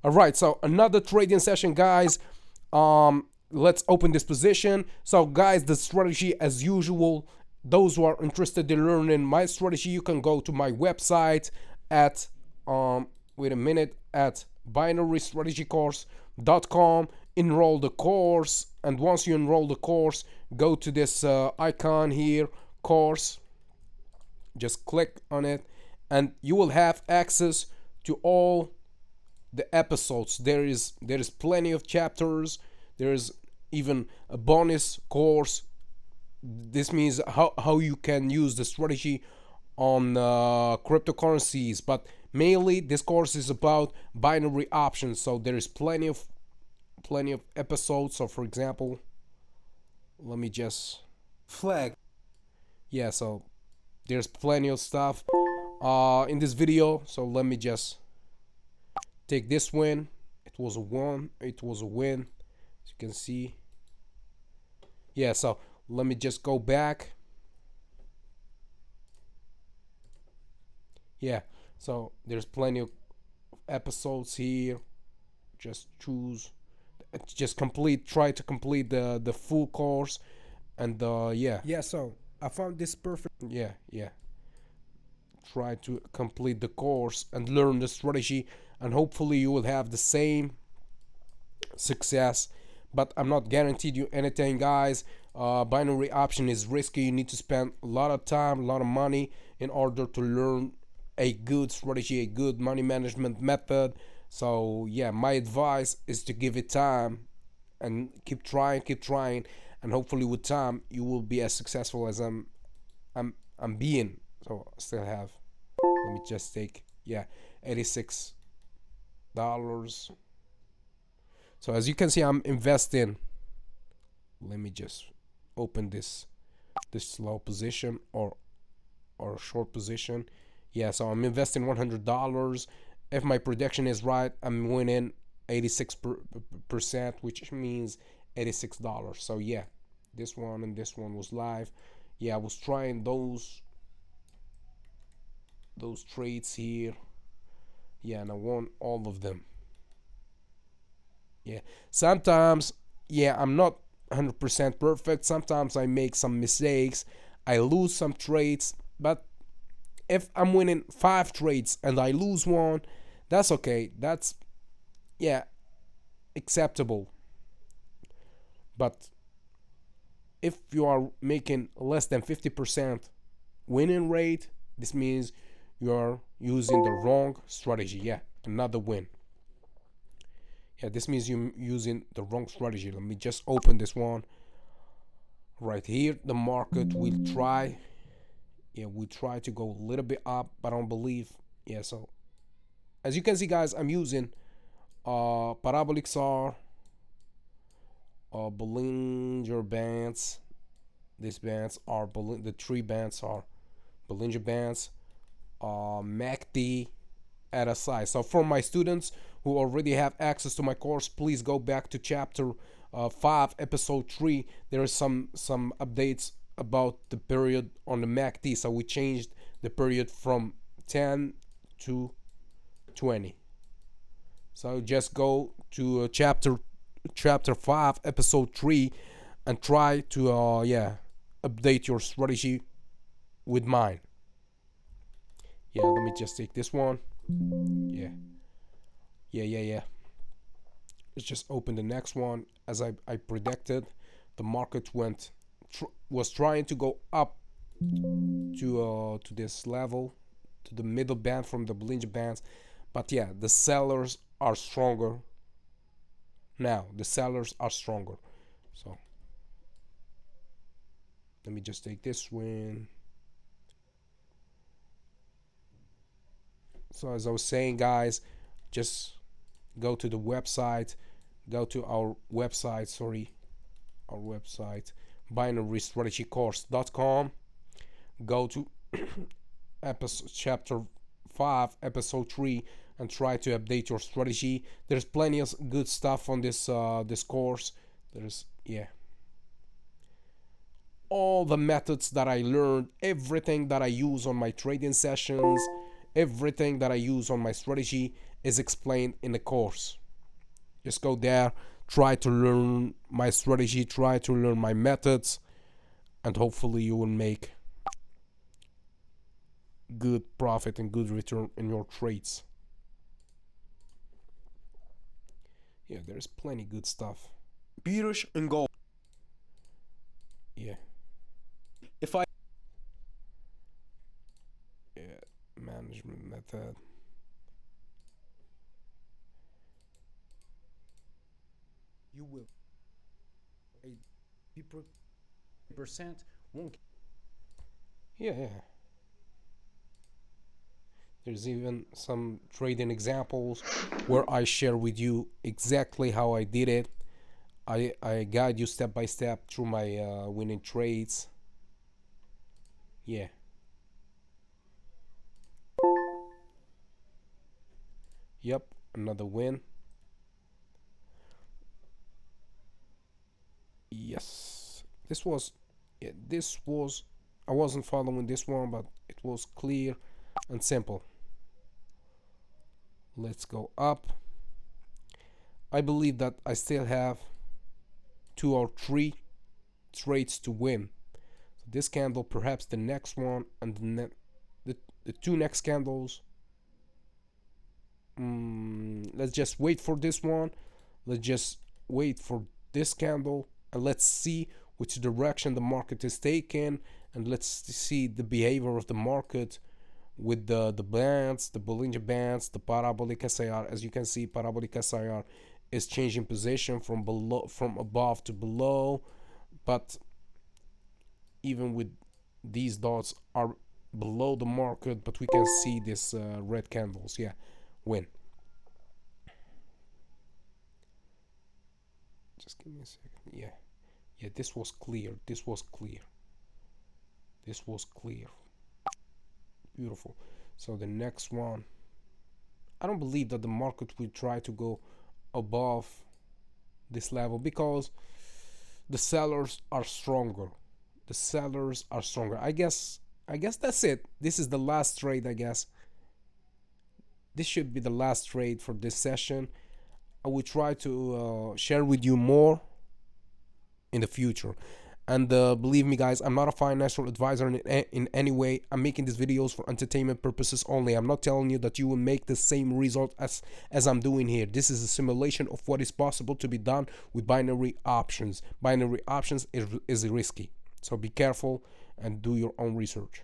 All right, so another trading session, guys. Let's open this position. So, guys, the strategy as usual. Those who are interested in learning my strategy, you can go to my website at wait a minute, at binarystrategycourse.com. Enroll the course, and once you enroll the course, go to this icon here, course. Just click on it, and you will have access to all the episodes. There is plenty of chapters. There's even a bonus course. This means how you can use the strategy on cryptocurrencies, but mainly this course is about binary options. So there is plenty of episodes. So for example, let me just flag. Yeah, so there's plenty of stuff in this video. So let me just take this win. It was a win, as you can see. Yeah, so let me just go back. Yeah, so there's plenty of episodes here. Just choose, just try to complete the full course. And yeah, so I found this perfect. Yeah, try to complete the course and learn the strategy, and hopefully you will have the same success. But I'm not guaranteed you anything, guys. Binary option is risky. You need to spend a lot of time, a lot of money in order to learn a good strategy, a good money management method. So yeah, my advice is to give it time and keep trying, and hopefully with time you will be as successful as I'm being. So I still have. Let me just take, yeah, $86. So as you can see, I'm investing. Let me just open this low position or short position. Yeah, so I'm investing $100. If my prediction is right, I'm winning 86%, which means $86. So yeah, this one and this one was live. Yeah, I was trying those trades here. Yeah, and I won all of them. Yeah, sometimes, yeah, I'm not 100% perfect. Sometimes I make some mistakes. I lose some trades, but if I'm winning 5 trades and I lose one, that's okay. That's, yeah, acceptable. But if you are making less than 50% winning rate, this means you are using the wrong strategy. Yeah, another win. Yeah, this means you're using the wrong strategy. Let me just open this one right here. The market will try, yeah, we try to go a little bit up, but I don't believe. Yeah, so as you can see, guys, I'm using parabolic SAR, Bollinger Bands. These bands are the 3 bands are Bollinger Bands, MACD at a size. So for my students who already have access to my course, please go back to chapter 5, episode 3. There is some updates about the period on the MACD. So we changed the period from 10 to 20. So just go to chapter 5, episode 3, and try to yeah, update your strategy with mine. Yeah, let me just take this one. Yeah, yeah. Let's just open the next one. As I predicted, the market was trying to go up to this level, to the middle band from the Bollinger Bands, but yeah, the sellers are stronger now. The sellers are stronger. So let me just take this one. So as I was saying, guys, just go to the website, go to our website, binarystrategycourse.com. Go to episode chapter 5, episode 3, and try to update your strategy. There's plenty of good stuff on this course. There's, yeah, all the methods that I learned, everything that I use on my trading sessions, everything that I use on my strategy, is explained in the course. Just go there, try to learn my strategy, try to learn my methods, and hopefully you will make good profit and good return in your trades. Yeah, there's plenty good stuff. bearish and gold. Yeah, If I yeah, management method. you will 80% won't. Yeah, yeah. There's even some trading examples where I share with you exactly how I did it. I guide you step by step through my winning trades. Yeah. Yep. Another win. Yes. This was. Yeah, this was. I wasn't following this one, but it was clear and simple. Let's go up. I believe that I still have 2 or 3 trades to win. So this candle, perhaps the next one, and the 2 next candles. Let's just wait for this one. Let's just wait for this candle, and let's see which direction the market is taking, and let's see the behavior of the market with the bands, the Bollinger Bands, the parabolic SIR. As you can see, parabolic SIR is changing position from above to below, but even with these dots are below the market, but we can see this red candles. Yeah, win. Just give me a second. Yeah, yeah, this was clear. This was clear. This was clear. Beautiful. So the next one, I don't believe that the market will try to go above this level because the sellers are stronger. The sellers are stronger. I guess that's it. This is the last trade, I guess. This should be the last trade for this session. I will try to share with you more in the future. And believe me, guys, I'm not a financial advisor in any way. I'm making these videos for entertainment purposes only. I'm not telling you that you will make the same result as I'm doing here. This is a simulation of what is possible to be done with binary options. Binary options is risky, so be careful and do your own research.